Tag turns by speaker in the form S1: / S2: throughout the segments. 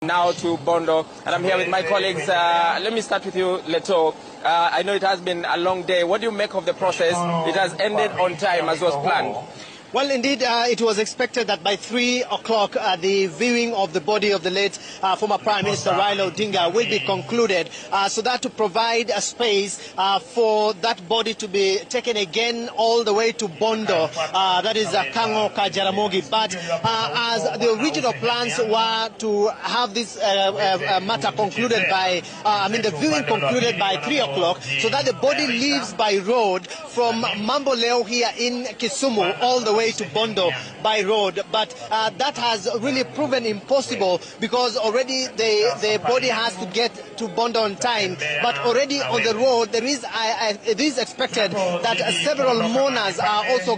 S1: now to Bondo, and I'm here with my colleagues. Let me start with you, Leto. I know it has been a long day. What do you make of the process? It has ended on time as was planned.
S2: Well, indeed, it was expected that by 3 o'clock, the viewing of the body of the late former Prime Minister Raila Odinga will be concluded, so that to provide a space for that body to be taken again all the way to Bondo, that is Mihang'o, Jaramogi. But as the original plans were to have this matter concluded by, the viewing concluded by 3 o'clock, so that the body leaves by road from Mamboleo here in Kisumu all the way to Bondo by road, but that has really proven impossible because already the body has to get to Bondo on time. But already on the road, it is expected that several mourners are also,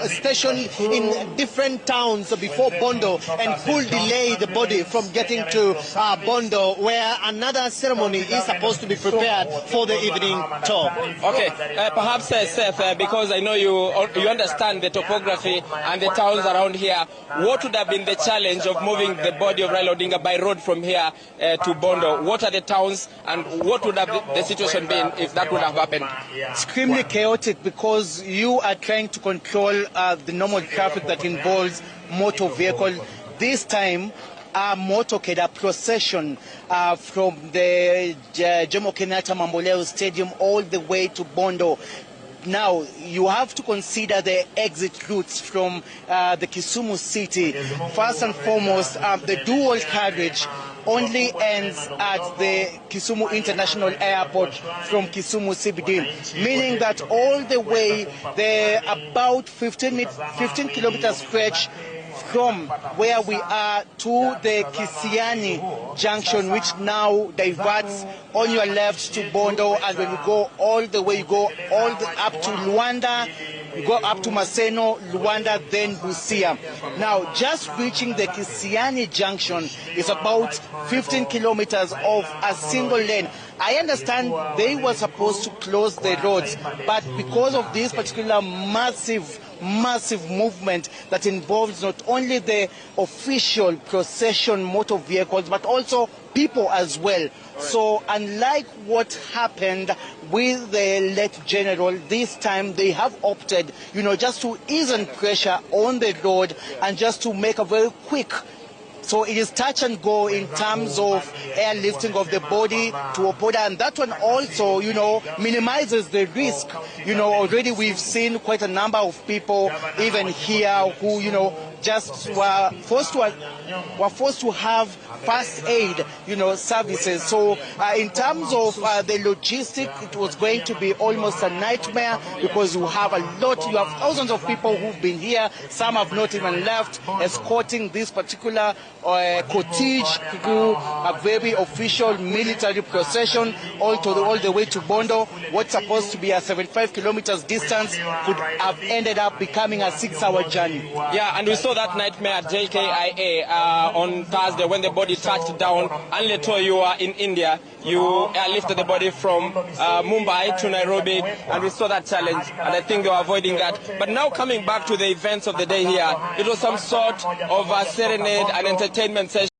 S2: stationed in different towns before Bondo and could delay the body from getting to Bondo, where another ceremony is supposed to be prepared for the evening talk.
S1: Okay, perhaps Seth, because I know you understand the topography and the towns around here, what would have been the challenge of moving the body of Raila Odinga by road from here to Bondo? What are the towns and what would have the situation been if that would have happened?
S2: Extremely chaotic, because you are trying to control the normal traffic that involves motor vehicle. This time, a motorcade, a procession from the Jomo Kenyatta Mamboleo Stadium all the way to Bondo. Now, you have to consider the exit routes from the Kisumu city. First and foremost, the dual carriage only ends at the Kisumu International Airport from Kisumu CBD, meaning that all the way, the about 15 kilometer stretch from where we are to the kiwanja-ini junction, which now diverts on your left to Bondo, and when you go all the way, you go all up to Luanda, you go up to Maseno, Luanda, then Busia. Now, just reaching the kiwanja-ini junction is about 15 kilometers of a single lane. I understand they were supposed to close the roads, but because of this particular massive movement that involves not only the official procession motor vehicles, but also people as well. So unlike what happened with the late general, this time they have opted, just to ease and pressure on the road and just to make a very quick. So it is touch and go in terms of airlifting of the body to Opoda, and that one also, minimizes the risk. Already we've seen quite a number of people, even here, who, just were forced to have first aid, services. So in terms of the logistics, it was going to be almost a nightmare, because you have thousands of people who've been here. Some have not even left, escorting this particular cortege through a very official military procession all the way to Bondo. What's supposed to be a 75 kilometers distance could have ended up becoming a 6-hour journey.
S1: Yeah, and we saw that nightmare at JKIA on Thursday when the body touched down. And Leto, you are in India. You airlifted the body from Mumbai to Nairobi, and we saw that challenge, and I think they were avoiding that. But now coming back to the events of the day here, it was some sort of a serenade and entertainment session.